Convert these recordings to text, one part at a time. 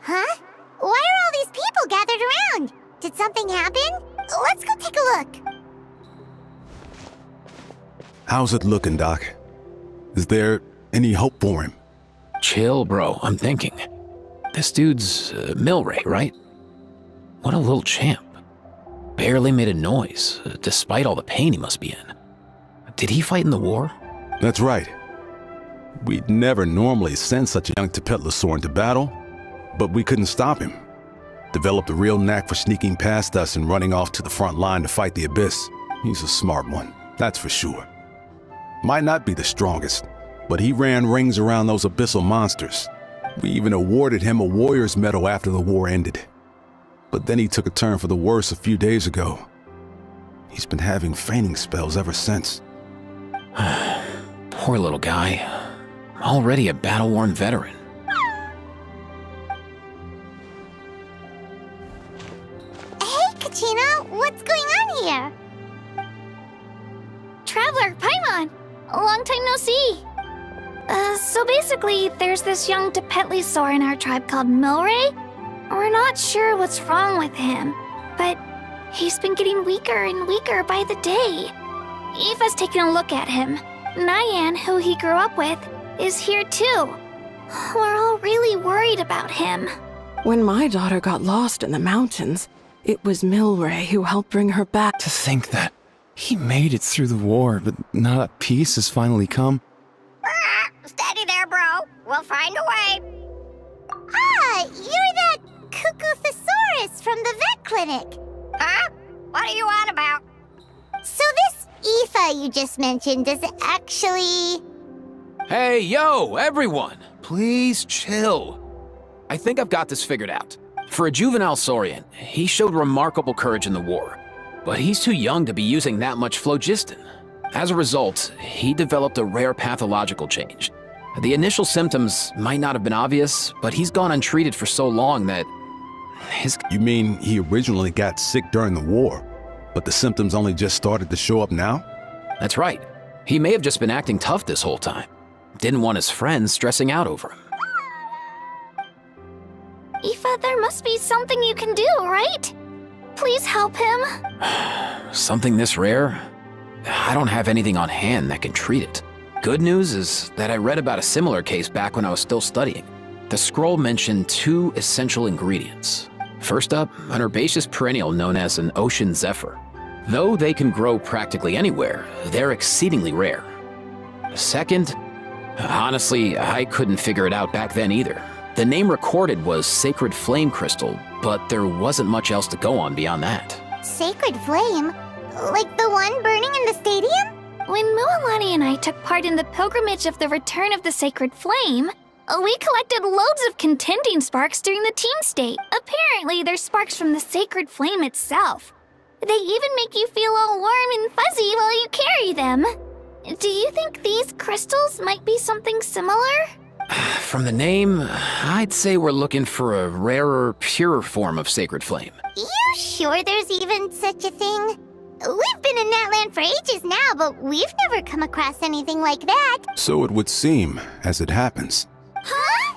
Huh? Why are all these people gathered around? Did something happen? Let's go take a look. How's it looking, Doc? Is there any hope for him? Chill, bro. I'm thinking. This dude's Milray, right? What a little champ. Barely made a noise, despite all the pain he must be in. Did he fight in the war? That's right. We'd never normally send such a young Tepetlosaur into battle, but we couldn't stop him. Developed a real knack for sneaking past us and running off to the front line to fight the Abyss. He's a smart one, that's for sure. Might not be the strongest, but he ran rings around those abyssal monsters. We even awarded him a warrior's medal after the war ended. But then he took a turn for the worse a few days ago. He's been having fainting spells ever since. Poor little guy. Already a battle-worn veteran. Hey, Kachina, what's going on here? Traveler, Paimon! Long time no see. So basically, there's this young Tepetlosaur in our tribe called Milray. We're not sure what's wrong with him, but he's been getting weaker and weaker by the day. Eva's taking a look at him. Nyan, who he grew up with, is here too. We're all really worried about him. When my daughter got lost in the mountains, it was Milray who helped bring her back. To think that he made it through the war, but now that peace has finally come. Steady there, bro. We'll find a way. Ah, you're that Cuckoo Thesaurus from the vet clinic. Huh? What are you on about? So this Aoife you just mentioned, does it actually... Hey, yo, everyone! Please chill. I think I've got this figured out. For a juvenile saurian, he showed remarkable courage in the war. but he's too young to be using that much phlogiston. As a result, he developed a rare pathological change. The initial symptoms might not have been obvious, but he's gone untreated for so long that You mean he originally got sick during the war, but the symptoms only just started to show up now? That's right. He may have just been acting tough this whole time. Didn't want his friends stressing out over him. Aoife, there must be something you can do, right? Please help him. Something this rare? I don't have anything on hand that can treat it. Good news is that I read about a similar case back when I was still studying. The scroll mentioned 2 essential ingredients. First up, an herbaceous perennial known as an ocean zephyr. Though they can grow practically anywhere, they're exceedingly rare. Second, honestly, I couldn't figure it out back then either. The name recorded was Sacred Flame Crystal, but there wasn't much else to go on beyond that. Sacred flame? Like the one burning in the stadium? When Mualani and I took part in the pilgrimage of the Return of the Sacred Flame, we collected loads of contending sparks during the team state. Apparently, they're sparks from the Sacred Flame itself. They even make you feel all warm and fuzzy while you carry them. Do you think these crystals might be something similar? From the name, I'd say we're looking for a rarer, purer form of Sacred Flame. You sure there's even such a thing? We've been in that land for ages now, but we've never come across anything like that. So it would seem, as it happens. Huh?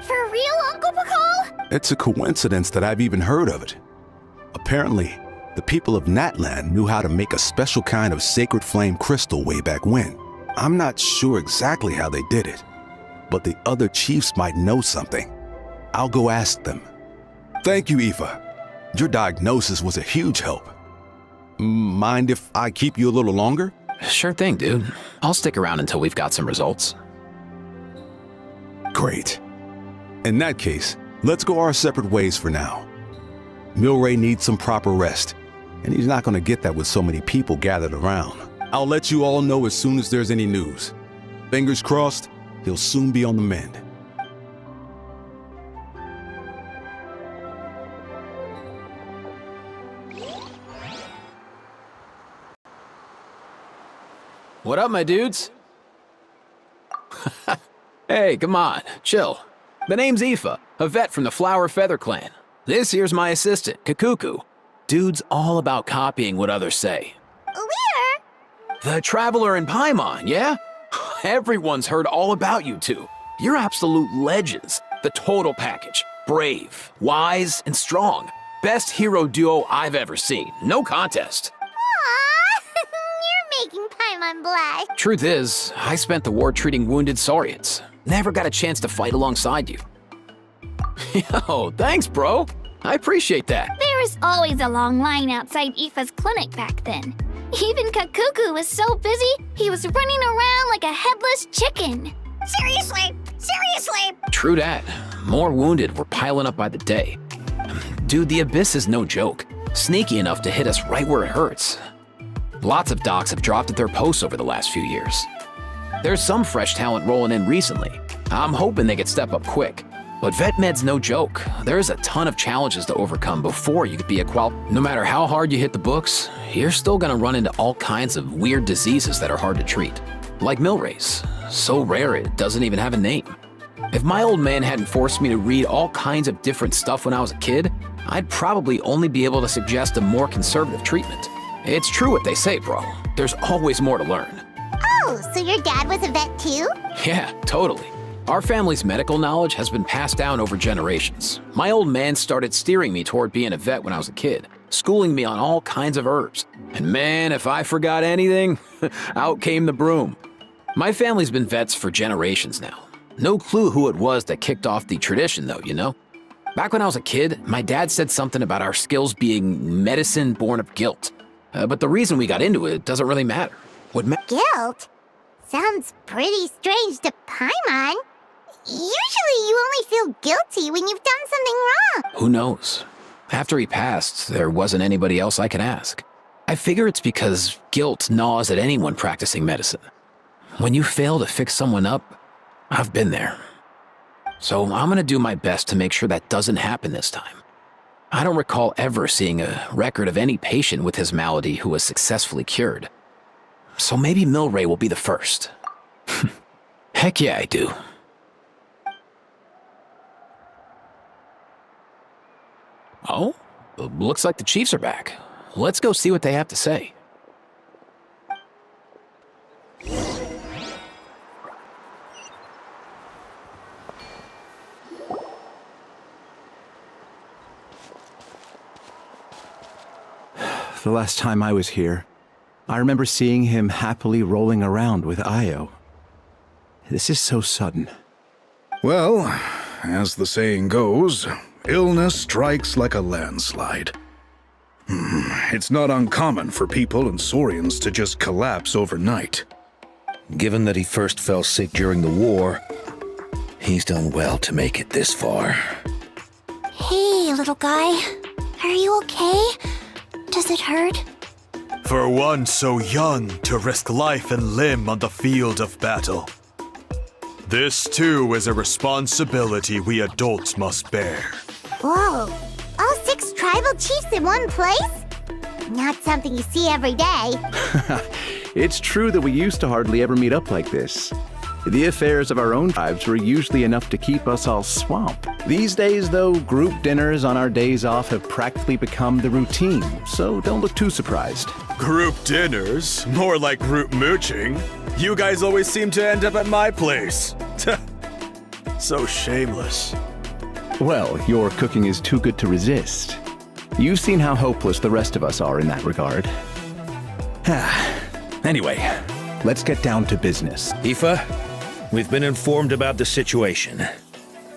For real, Uncle Pakal? It's a coincidence that I've even heard of it. Apparently, the people of Natland knew how to make a special kind of sacred flame crystal way back when. I'm not sure exactly how they did it, but the other chiefs might know something. I'll go ask them. Thank you, Aoife. Your diagnosis was a huge help. Mind if I keep you a little longer? Sure thing, dude. I'll stick around until we've got some results. Great. In that case, let's go our separate ways for now. Milray needs some proper rest, and he's not going to get that with so many people gathered around. I'll let you all know as soon as there's any news. Fingers crossed, he'll soon be on the mend. What up, my dudes? Hey, come on, chill. The name's Aoife, a vet from the Flower Feather Clan. This here's my assistant, Kakuku. Dude's all about copying what others say. Where? The Traveler in Paimon, yeah? Everyone's heard all about you two. You're absolute legends. The total package. Brave, wise, and strong. Best hero duo I've ever seen. No contest. Aww, you're making Paimon blush. Truth is, I spent the war treating wounded Saurians. Never got a chance to fight alongside you. Yo, thanks, bro. I appreciate that. There was always a long line outside Aoife's clinic back then. Even Kakuku was so busy, he was running around like a headless chicken. Seriously? Seriously? True that. More wounded were piling up by the day. Dude, the Abyss is no joke. Sneaky enough to hit us right where it hurts. Lots of docs have dropped at their posts over the last few years. There's some fresh talent rolling in recently. I'm hoping they could step up quick. But vet med's no joke. There's a ton of challenges to overcome before you could be a No matter how hard you hit the books, you're still gonna run into all kinds of weird diseases that are hard to treat. Like Milray's. So rare it doesn't even have a name. If my old man hadn't forced me to read all kinds of different stuff when I was a kid, I'd probably only be able to suggest a more conservative treatment. It's true what they say, bro. There's always more to learn. Oh, so your dad was a vet too? Yeah, totally. Our family's medical knowledge has been passed down over generations. My old man started steering me toward being a vet when I was a kid, schooling me on all kinds of herbs. And man, if I forgot anything, out came the broom. My family's been vets for generations now. No clue who it was that kicked off the tradition though, you know? Back when I was a kid, my dad said something about our skills being medicine born of guilt. But the reason we got into it doesn't really matter. Guilt? Sounds pretty strange to Paimon. Usually you only feel guilty when you've done something wrong. Who knows? After he passed, there wasn't anybody else I could ask. I figure it's because guilt gnaws at anyone practicing medicine. When you fail to fix someone up, I've been there. So I'm gonna do my best to make sure that doesn't happen this time. I don't recall ever seeing a record of any patient with his malady who was successfully cured. So maybe Milray will be the first. Heck yeah, I do. Oh, looks like the Chiefs are back. Let's go see what they have to say. The last time I was here, I remember seeing him happily rolling around with Io. This is so sudden. Well, as the saying goes, illness strikes like a landslide. It's not uncommon for people and Saurians to just collapse overnight. Given that he first fell sick during the war, he's done well to make it this far. Hey, little guy. Are you okay? Does it hurt? For one so young to risk life and limb on the field of battle. This too is a responsibility we adults must bear. Whoa. All 6 tribal chiefs in one place? Not something you see every day. It's true that we used to hardly ever meet up like this. The affairs of our own tribes were usually enough to keep us all swamped. These days, though, group dinners on our days off have practically become the routine, so don't look too surprised. Group dinners? More like group mooching. You guys always seem to end up at my place. So shameless. Well, your cooking is too good to resist. You've seen how hopeless the rest of us are in that regard. Anyway, let's get down to business. Aoife, we've been informed about the situation.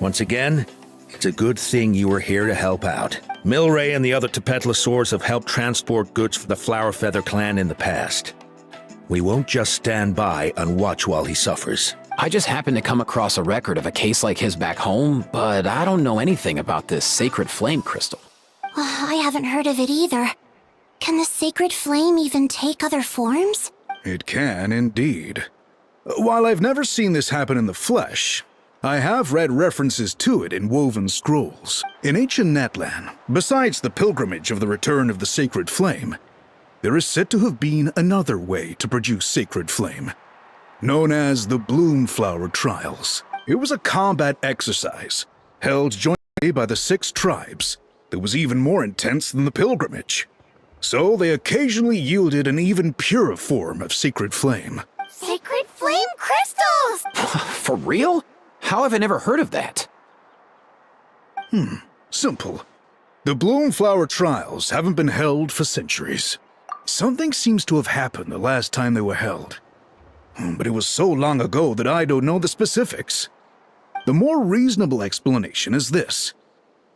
Once again, it's a good thing you were here to help out. Milray and the other Tepetlosaurs have helped transport goods for the Flowerfeather clan in the past. We won't just stand by and watch while he suffers. I just happened to come across a record of a case like his back home, but I don't know anything about this sacred flame crystal. I haven't heard of it either. Can the sacred flame even take other forms? It can indeed. While I've never seen this happen in the flesh, I have read references to it in woven scrolls. In ancient Natlan, besides the pilgrimage of the return of the sacred flame, there is said to have been another way to produce sacred flame, known as the Bloomflower Trials. It was a combat exercise, held jointly by the 6 tribes, that was even more intense than the pilgrimage. So they occasionally yielded an even purer form of sacred flame. Sacred flame crystals! For real? How have I never heard of that? Simple. The Bloomflower Trials haven't been held for centuries. Something seems to have happened the last time they were held. But it was so long ago that I don't know the specifics. The more reasonable explanation is this: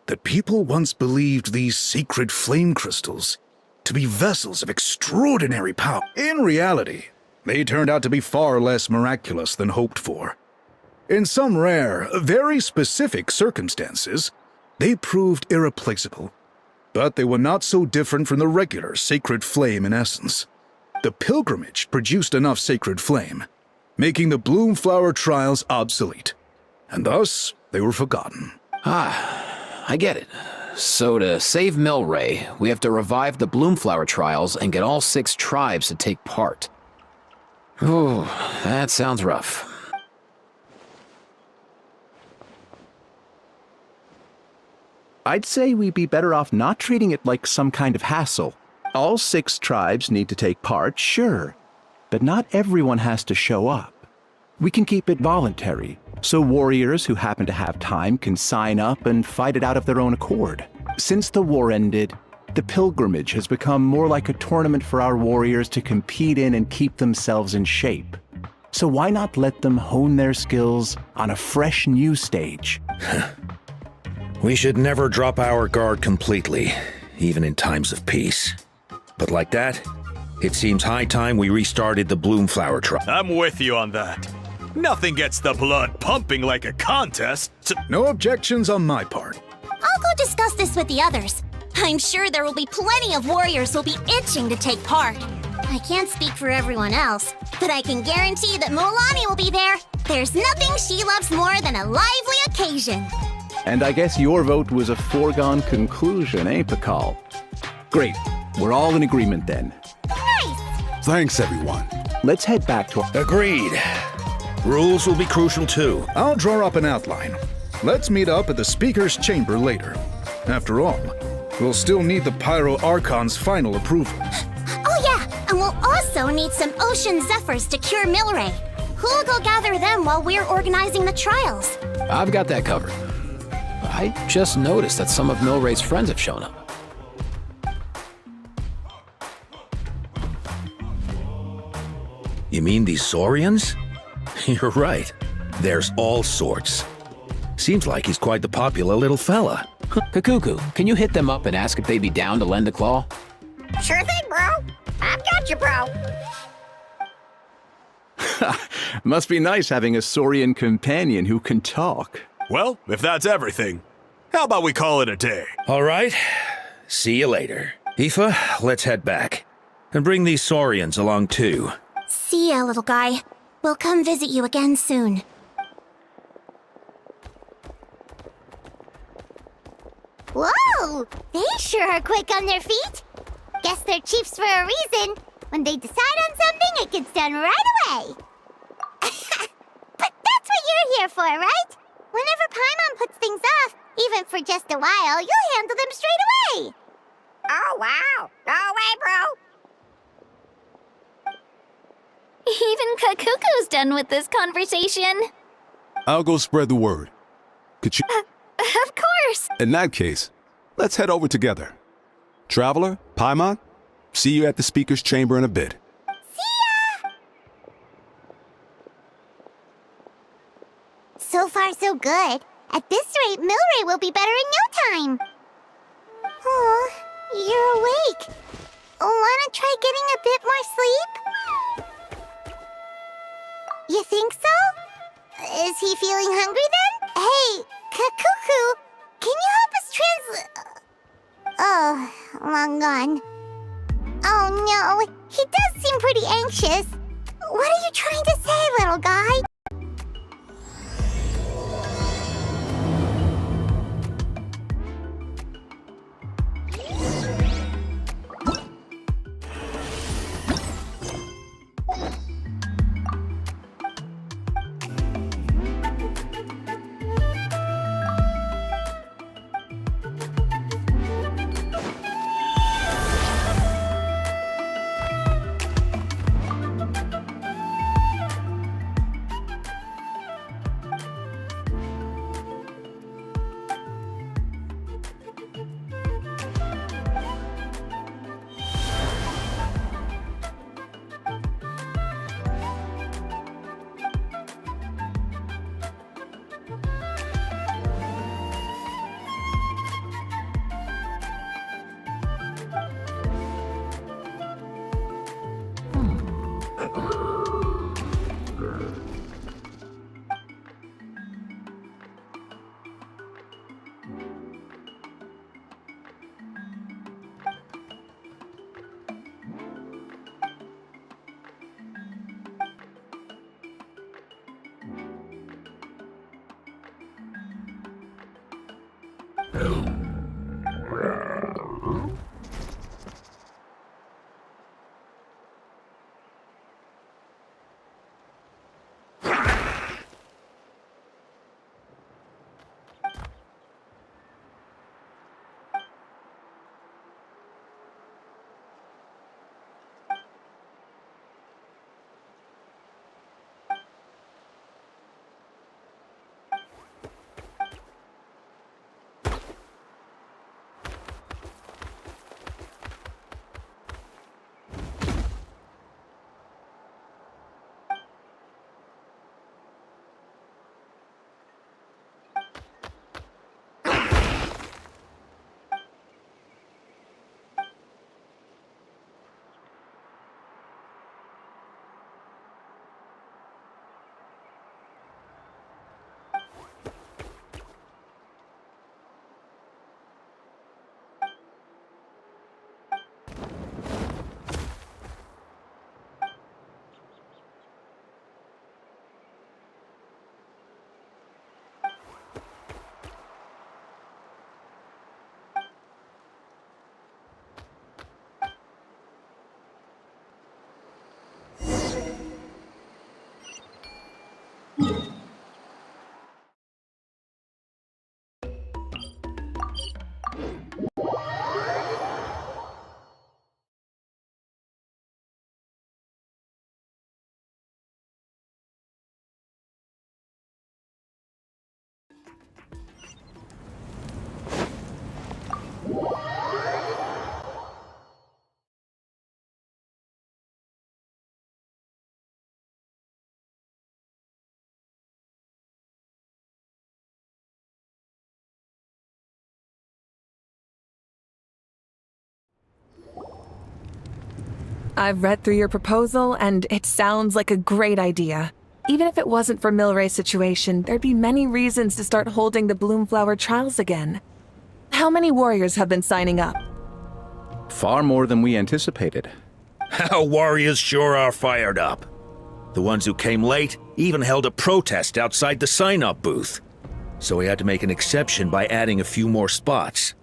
that people once believed these sacred flame crystals to be vessels of extraordinary power. In reality, they turned out to be far less miraculous than hoped for. In some rare, very specific circumstances, they proved irreplaceable. But they were not so different from the regular sacred flame in essence. The pilgrimage produced enough sacred flame, making the Bloomflower Trials obsolete, and thus they were forgotten. I get it. So to save Milray, we have to revive the Bloomflower Trials and get all 6 tribes to take part. Ooh, that sounds rough. I'd say we'd be better off not treating it like some kind of hassle. All 6 tribes need to take part, sure, but not everyone has to show up. We can keep it voluntary, so warriors who happen to have time can sign up and fight it out of their own accord. Since the war ended, the pilgrimage has become more like a tournament for our warriors to compete in and keep themselves in shape. So why not let them hone their skills on a fresh new stage? We should never drop our guard completely, even in times of peace. But like that, it seems high time we restarted the Bloomflower Trial. I'm with you on that. Nothing gets the blood pumping like a contest. No objections on my part. I'll go discuss this with the others. I'm sure there will be plenty of warriors who'll be itching to take part. I can't speak for everyone else, but I can guarantee that Molani will be there. There's nothing she loves more than a lively occasion. And I guess your vote was a foregone conclusion, eh, Pakal? Great. We're all in agreement then. Nice! Thanks, everyone. Let's head back to our... Agreed. Rules will be crucial too. I'll draw up an outline. Let's meet up at the Speaker's Chamber later. After all, we'll still need the Pyro Archon's final approval. Oh yeah, and we'll also need some Ocean Zephyrs to cure Milray. Who'll go gather them while we're organizing the trials? I've got that covered. I just noticed that some of Milray's friends have shown up. You mean these Saurians? You're right. There's all sorts. Seems like he's quite the popular little fella. Kakuku, can you hit them up and ask if they'd be down to lend a claw? Sure thing, bro. I've got you, bro. Must be nice having a Saurian companion who can talk. Well, if that's everything, how about we call it a day? All right. See you later. Aoife, let's head back. And bring these Saurians along too. See ya, little guy. We'll come visit you again soon. Whoa! They sure are quick on their feet. Guess they're chiefs for a reason. When they decide on something, it gets done right away. But that's what you're here for, right? Whenever Paimon puts things off, even for just a while, you'll handle them straight away. Oh, wow. No way, bro. Even Kakuku's done with this conversation. I'll go spread the word. Could you... Of course. In that case, let's head over together. Traveler, Paimon, see you at the Speaker's Chamber in a bit. See ya! So far, so good. At this rate, Milray will be better in no time. Oh, you're awake. Wanna try getting a bit more sleep? You think so? Is he feeling hungry then? Hey, Kakuku, can you help us translate? Oh, long gone. Oh no, he does seem pretty anxious. What are you trying to say, little guy? I've read through your proposal, and it sounds like a great idea. Even if it wasn't for Milray's situation, there'd be many reasons to start holding the Bloomflower Trials again. How many warriors have been signing up? Far more than we anticipated. Our warriors sure are fired up. The ones who came late even held a protest outside the sign-up booth. So we had to make an exception by adding a few more spots.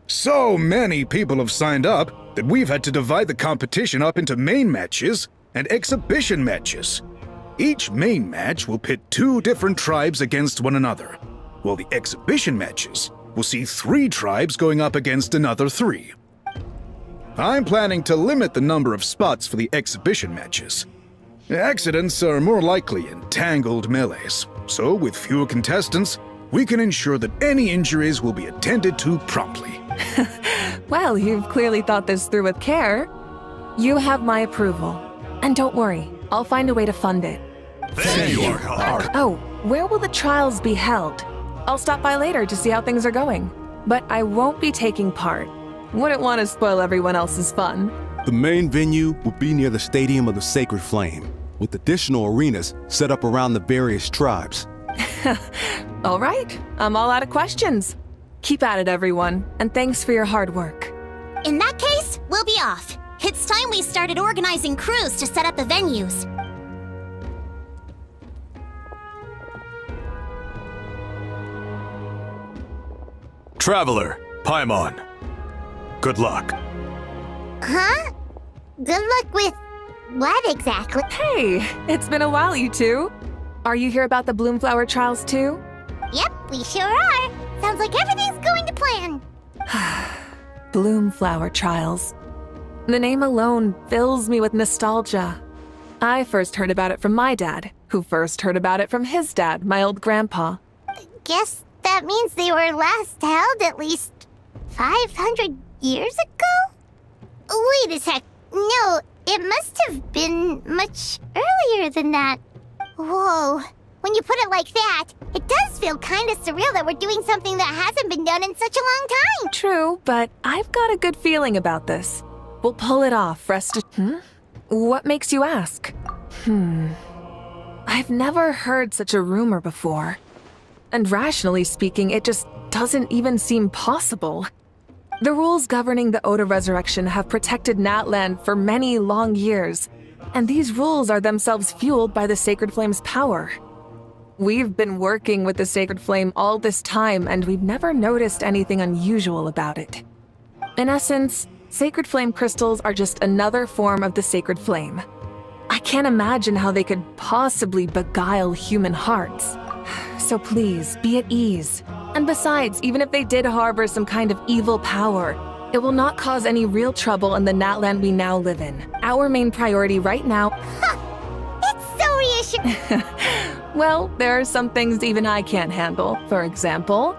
So many people have signed up that we've had to divide the competition up into main matches and exhibition matches. Each main match will pit 2 different tribes against one another, while the exhibition matches will see 3 tribes going up against another 3. I'm planning to limit the number of spots for the exhibition matches. Accidents are more likely in tangled melees, so with fewer contestants, we can ensure that any injuries will be attended to promptly. Well, you've clearly thought this through with care. You have my approval. And don't worry, I'll find a way to fund it. Thank you, Ark. Oh, where will the trials be held? I'll stop by later to see how things are going. But I won't be taking part. Wouldn't want to spoil everyone else's fun. The main venue will be near the Stadium of the Sacred Flame, with additional arenas set up around the various tribes. All right, I'm all out of questions. Keep at it, everyone, and thanks for your hard work. In that case, we'll be off. It's time we started organizing crews to set up the venues. Traveler, Paimon. Good luck. Huh? Good luck with what exactly? Hey, it's been a while, you two. Are you here about the Bloomflower Trials too? Yep, we sure are. Sounds like everything's going to plan. Bloomflower Trials. The name alone fills me with nostalgia. I first heard about it from my dad, who first heard about it from his dad, my old grandpa. Guess that means they were last held at least 500 years ago? Wait a sec. No, it must have been much earlier than that. Whoa. When you put it like that, it does feel kind of surreal that we're doing something that hasn't been done in such a long time. True, but I've got a good feeling about this. We'll pull it off, What makes you ask? I've never heard such a rumor before. And rationally speaking, it just doesn't even seem possible. The rules governing the Oda resurrection have protected Natland for many long years, and these rules are themselves fueled by the Sacred Flame's power. We've been working with the Sacred Flame all this time, and we've never noticed anything unusual about it. In essence, Sacred Flame crystals are just another form of the Sacred Flame. I can't imagine how they could possibly beguile human hearts. So please, be at ease. And besides, even if they did harbor some kind of evil power, it will not cause any real trouble in the Natland we now live in. Our main priority right now... It's so reassuring. Well, there are some things even I can't handle. For example,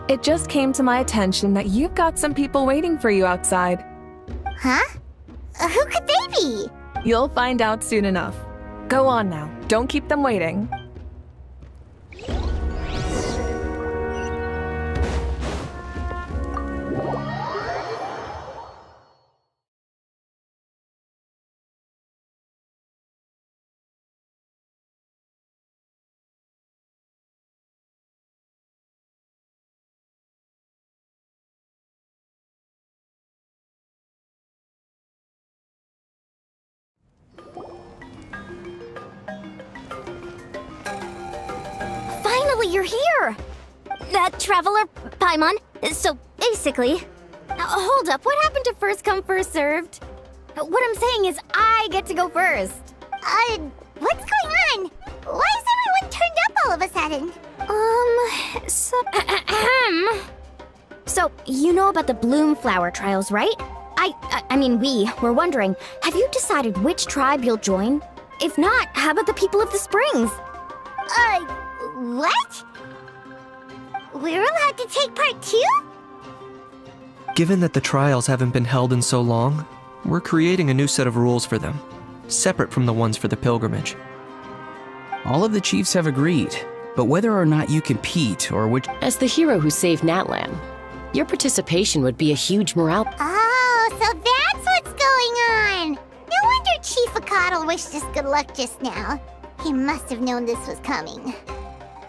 it just came to my attention that you've got some people waiting for you outside. Huh? Who could they be? You'll find out soon enough. Go on now. Don't keep them waiting. You're here! Traveler Paimon. So, basically... hold up, what happened to first come, first served? What I'm saying is I get to go first. What's going on? Why is everyone turned up all of a sudden? So, you know about the Bloomflower Trials, right? I mean, we were wondering, have you decided which tribe you'll join? If not, how about the people of the Springs? What? We're allowed to take part too? Given that the trials haven't been held in so long, we're creating a new set of rules for them, separate from the ones for the pilgrimage. All of the chiefs have agreed, but whether or not you compete or which... As the hero who saved Natlan, your participation would be a huge morale... Oh, so that's what's going Coddle wished us good luck just now. He must have known this was coming.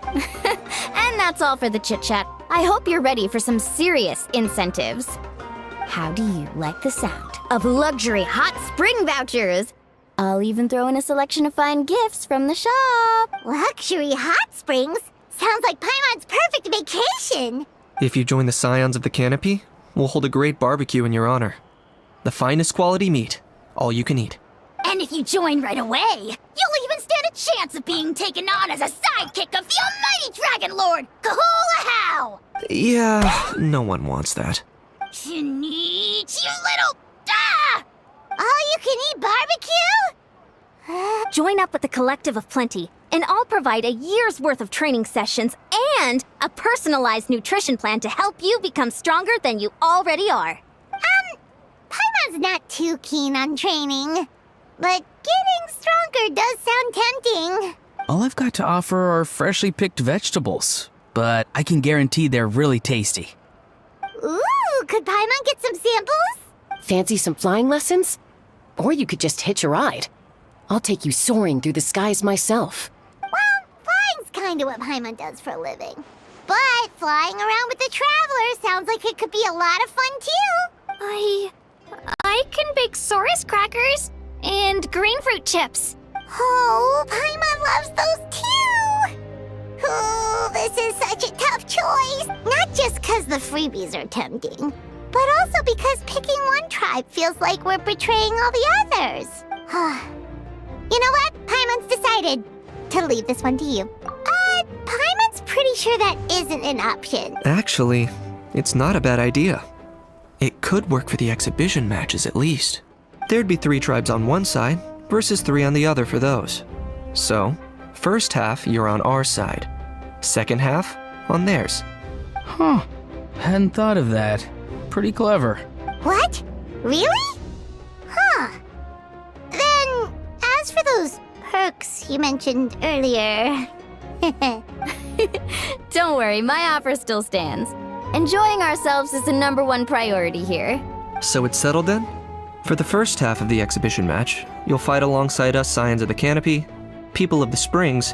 And that's all for the chit-chat. I hope you're ready for some serious incentives. How do you like the sound of luxury hot spring vouchers? I'll even throw in a selection of fine gifts from the shop. Luxury hot springs? Sounds like Paimon's perfect vacation! If you join the Scions of the Canopy, we'll hold a great barbecue in your honor. The finest quality meat, all you can eat. And if you join right away, you'll even stand a chance of being taken on as a sidekick of the almighty Dragon Lord, Kahula-How! Yeah, no one wants that. Neat, you little... Ah! All-you-can-eat barbecue? Join up with the Collective of Plenty, and I'll provide a year's worth of training sessions and a personalized nutrition plan to help you become stronger than you already are. Paimon's not too keen on training. But getting stronger does sound tempting. All I've got to offer are freshly picked vegetables, but I can guarantee they're really tasty. Ooh, could Paimon get some samples? Fancy some flying lessons? Or you could just hitch a ride. I'll take you soaring through the skies myself. Well, flying's kinda what Paimon does for a living. But flying around with the Traveler sounds like it could be a lot of fun too. I can bake Saurus crackers and green fruit chips. Oh, Paimon loves those too! Oh, this is such a tough choice. Not just because the freebies are tempting, but also because picking one tribe feels like we're betraying all the others. You know what? Paimon's decided to leave this one to you. Paimon's pretty sure that isn't an option. Actually, it's not a bad idea. It could work for the exhibition matches at least. There'd be 3 tribes on one side versus 3 on the other for those. So, first half you're on our side, second half on theirs. Huh. Hadn't thought of that. Pretty clever. What? Really? Huh. Then, as for those perks you mentioned earlier... Don't worry, my offer still stands. Enjoying ourselves is the #1 priority here. So it's settled then? For the first half of the exhibition match, you'll fight alongside us Scions of the Canopy, People of the Springs,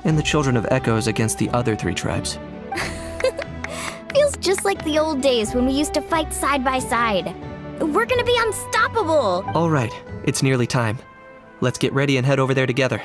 and the Children of Echoes against the other 3 tribes. Feels just like the old days when we used to fight side by side. We're gonna be unstoppable! All right, it's nearly time. Let's get ready and head over there together.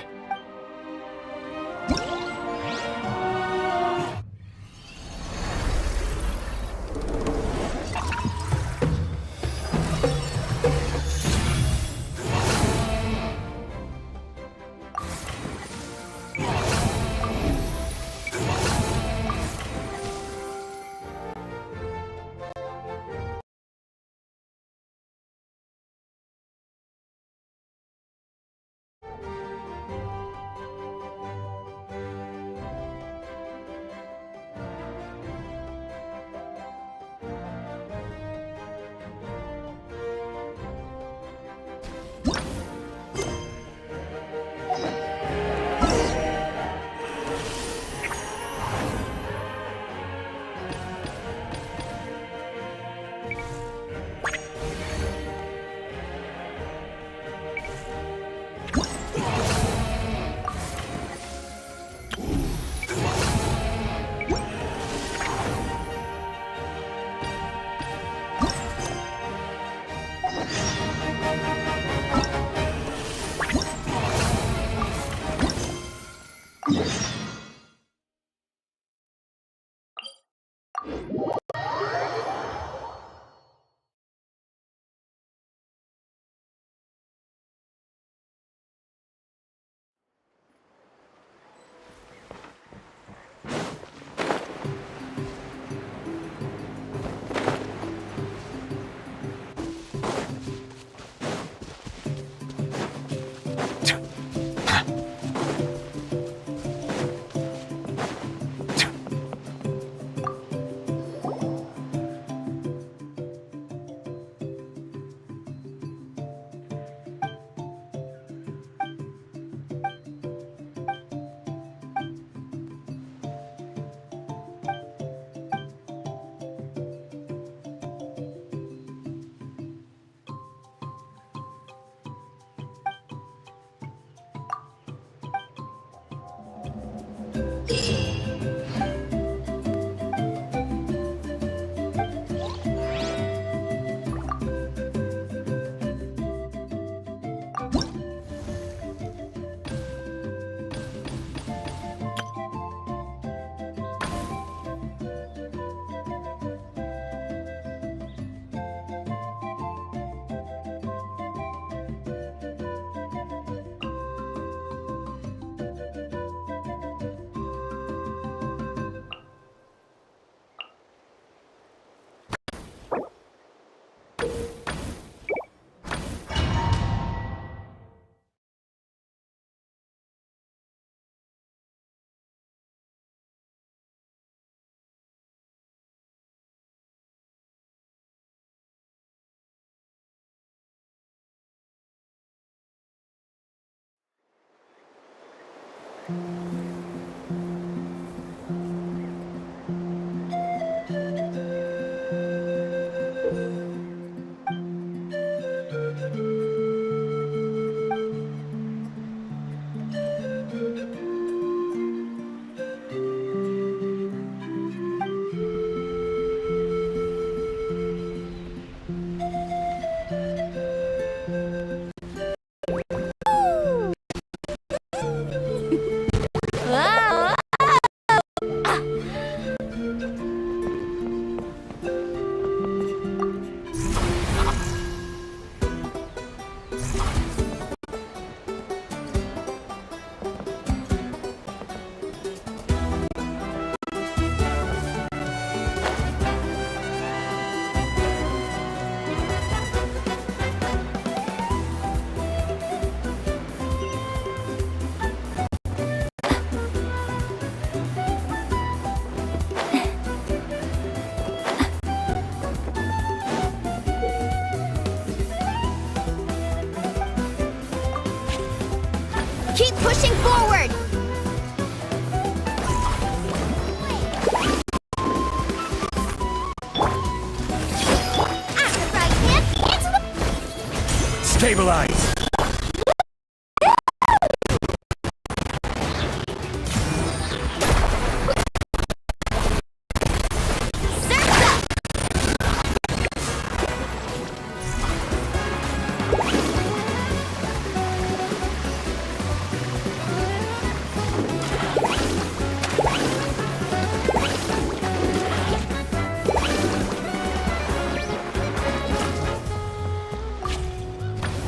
Keep pushing forward! After right hand, into the... Stabilize! Surf's up!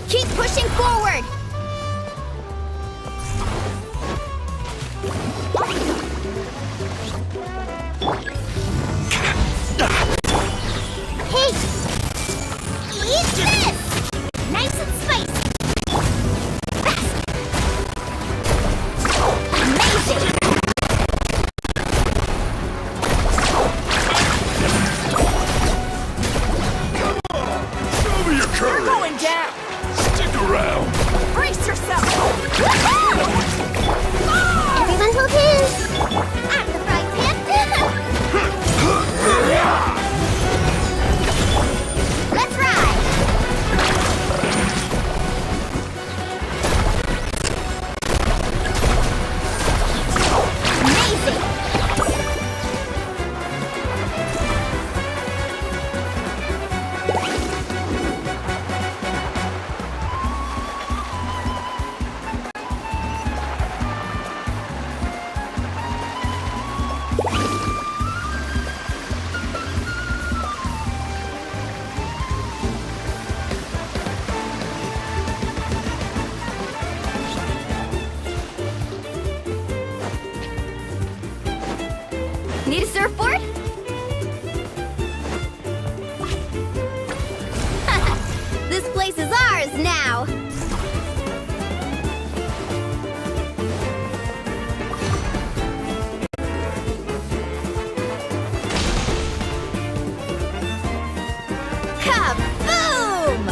Keep pushing forward! Hey! Eat this! Nice and spicy! Fast! Amazing! Show me your courage! Going down! Stick around! Brace yourself! Everyone hold his! At the right hand! Let's ride! Amazing! Need a surfboard? This place is ours now! Kaboom!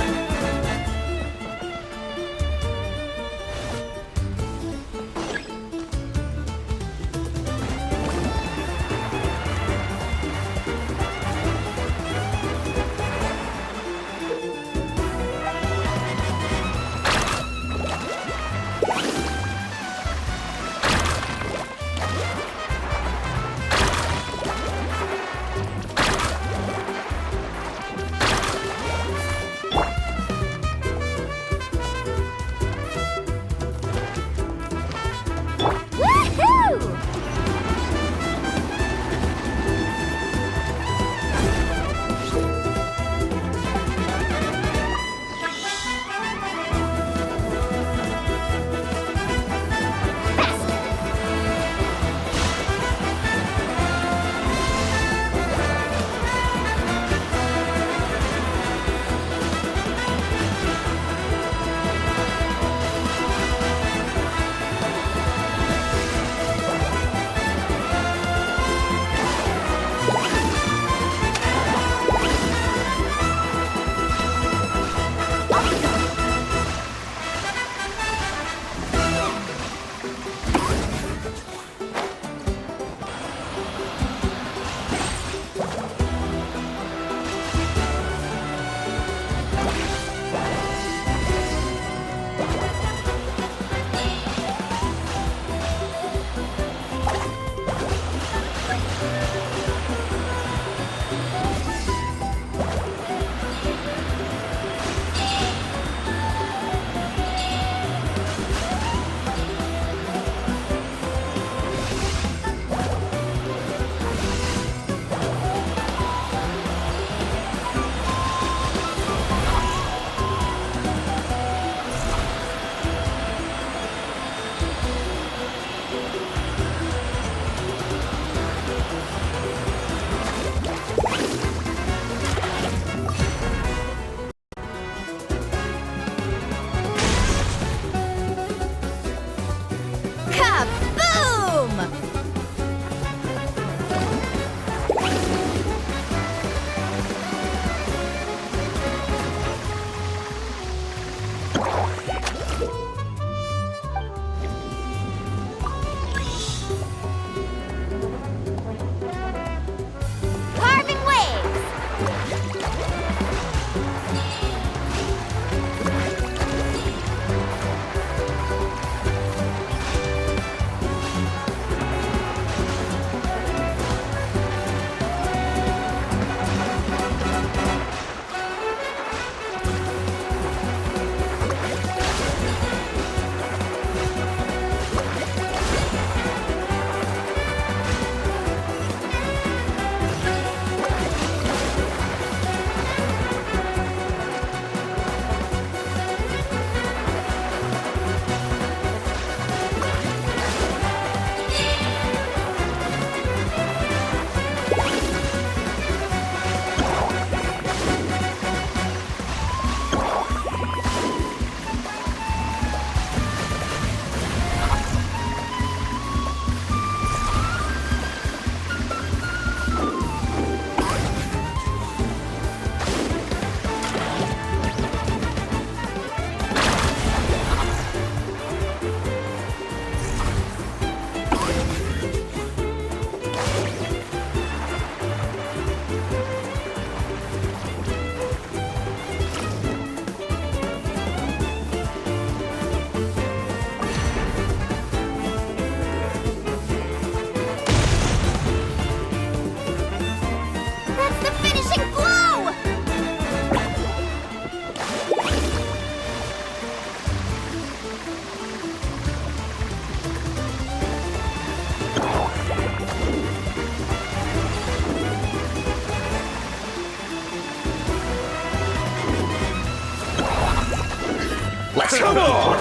Let's come on!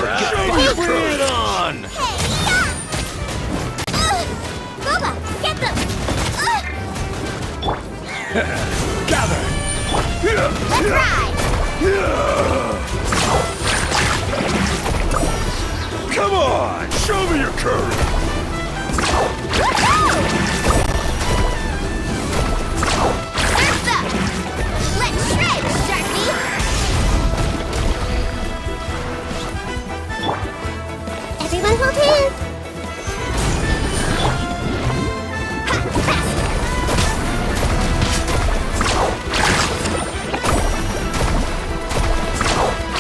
Bring it on! Booba, get them! Gather! Let's ride! Come on! Show me your courage! Surf's up! Let's shred, Sharky! Everyone hold hands!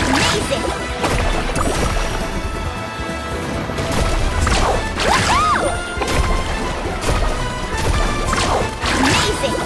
Amazing! Woohoo! Amazing!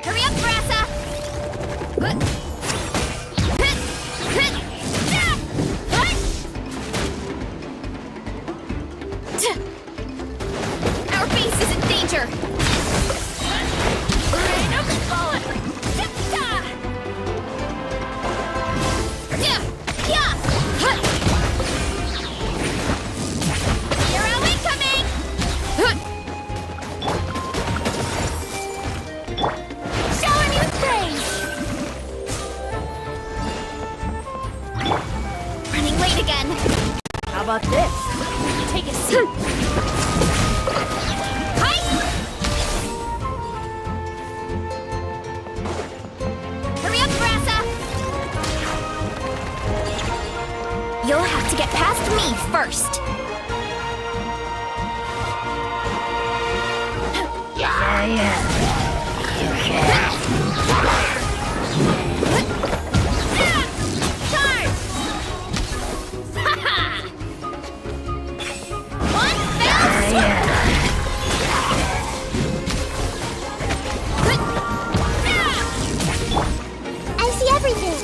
Hurry up, Brassa! Our base is in danger! Rain of bullet! Hero incoming! Show him your praise! Running late again. How about this? Take a seat. Hi! Hurry up, Brassa! You'll have to get past me first. Charge! One fell swoop! I see everything.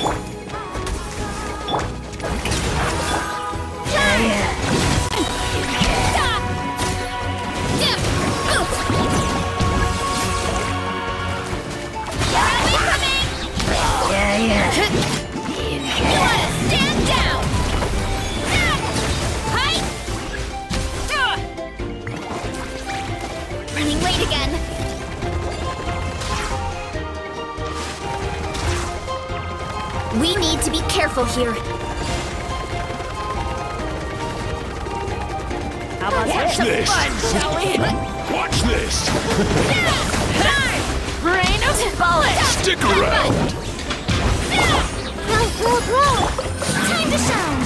You wanna stand down! Hi! Running late again. We need to be careful here. How about Watch this! fun, shall we? Watch this! Rain of bullets! Stick around! Bro! Time to shine!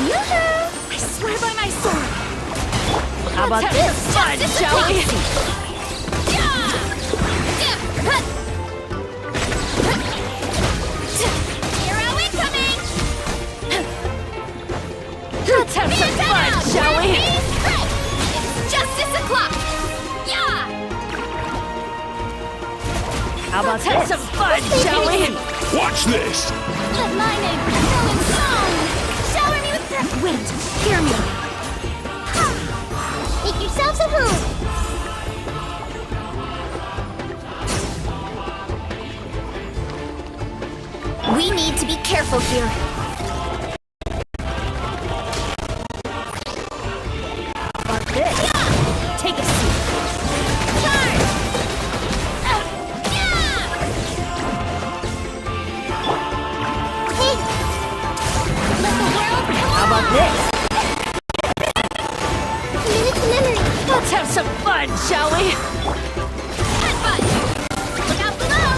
Yoo-hoo! I swear by my sword! How about this fun, shall we? How about Let's have this? some fun, shall we? Watch this! Let my name echo in song! Shower me with Wait, hear me. Make yourselves at home. We need to be careful here. About this? Take a seat. Charge! Hey! Let the world come How about this? Commit to memory. Let's have some fun, shall we? Headbutt! Look out below!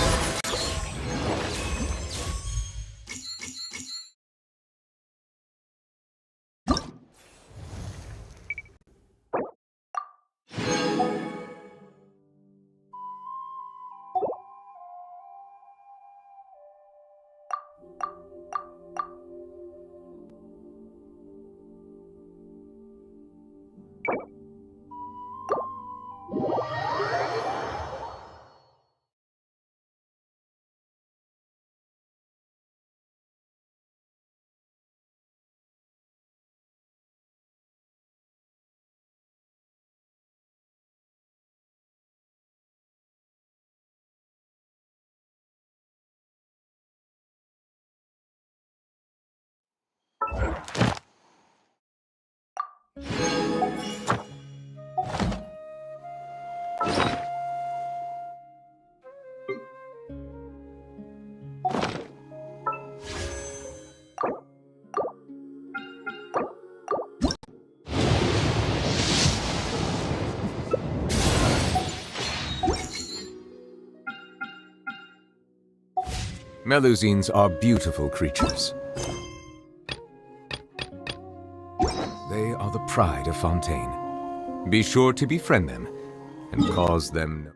Melusines are beautiful creatures. They are the pride of Fontaine. Be sure to befriend them and cause them no...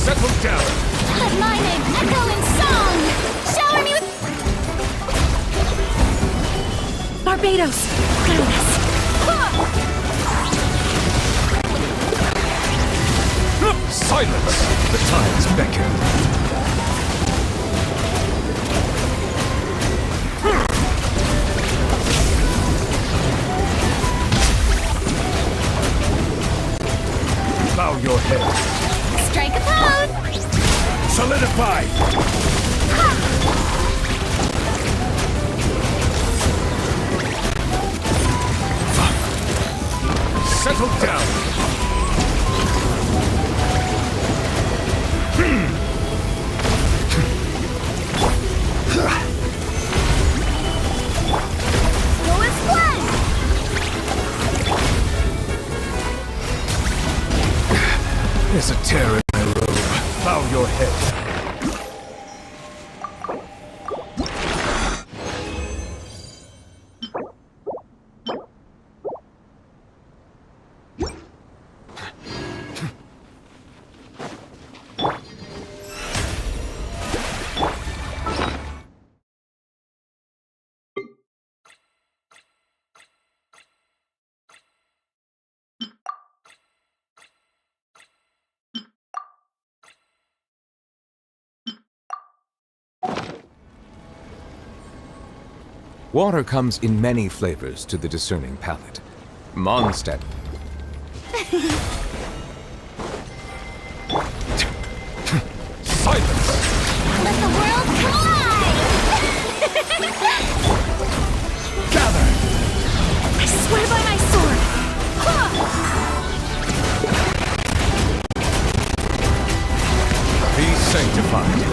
Settle down! Let my name echo in song! Shower me with Barbados! Goodness! Silence! The times beckon. Bow your head. Strike a pose! Solidify! Settle down! Go as planned! There's a tear in my robe. Bow your head. Water comes in many flavors to the discerning palate. Mondstadt. Silence! Let the world collide! Gather! I swear by my sword! Be sanctified.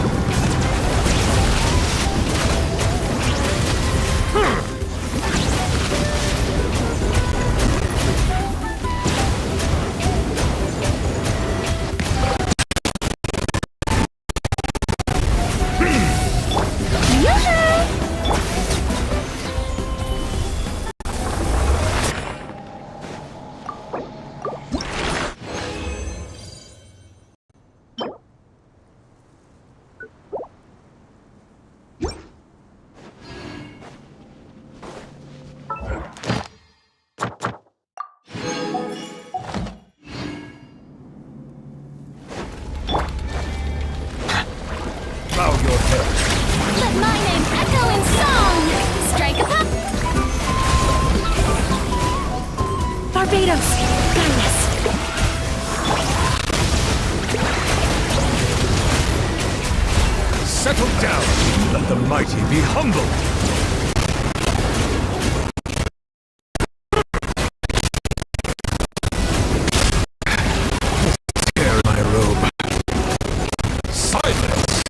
Kratos, guide us. Settle down. Let the mighty be humble. Tear my robe. Silence.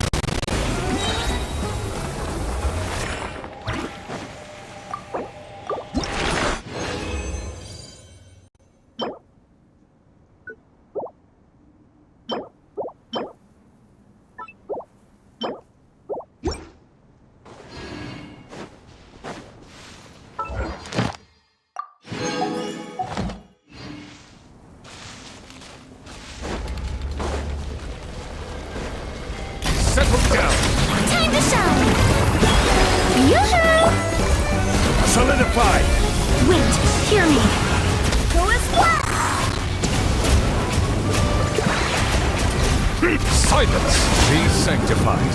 Settle down. Time to shine. Yoo-hoo! Solidify. Wait, hear me. Go as black. Silence. Be sanctified.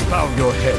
Bow your head.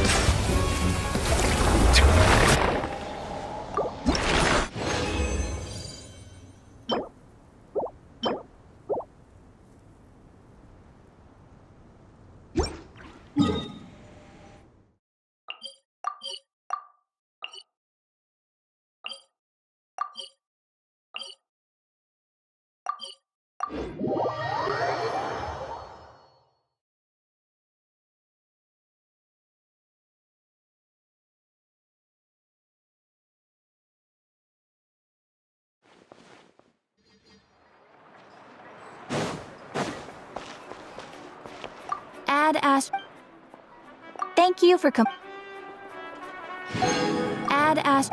Add Ash. Thank you for Add Ash.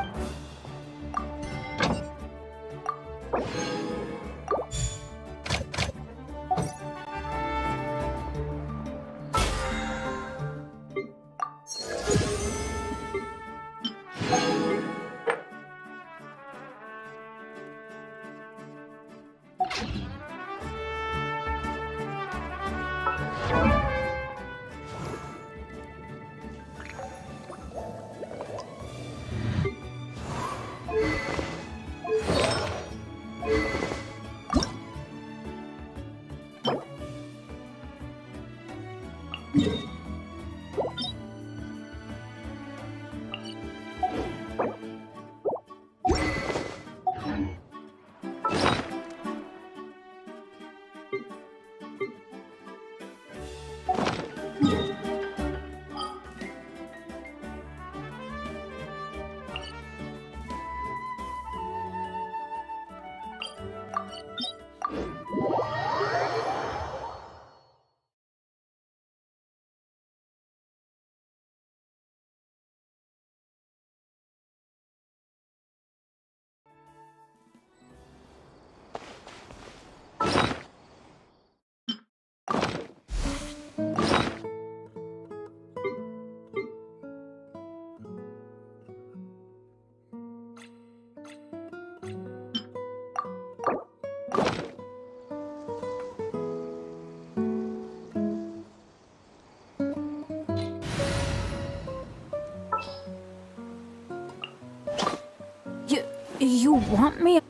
You want me?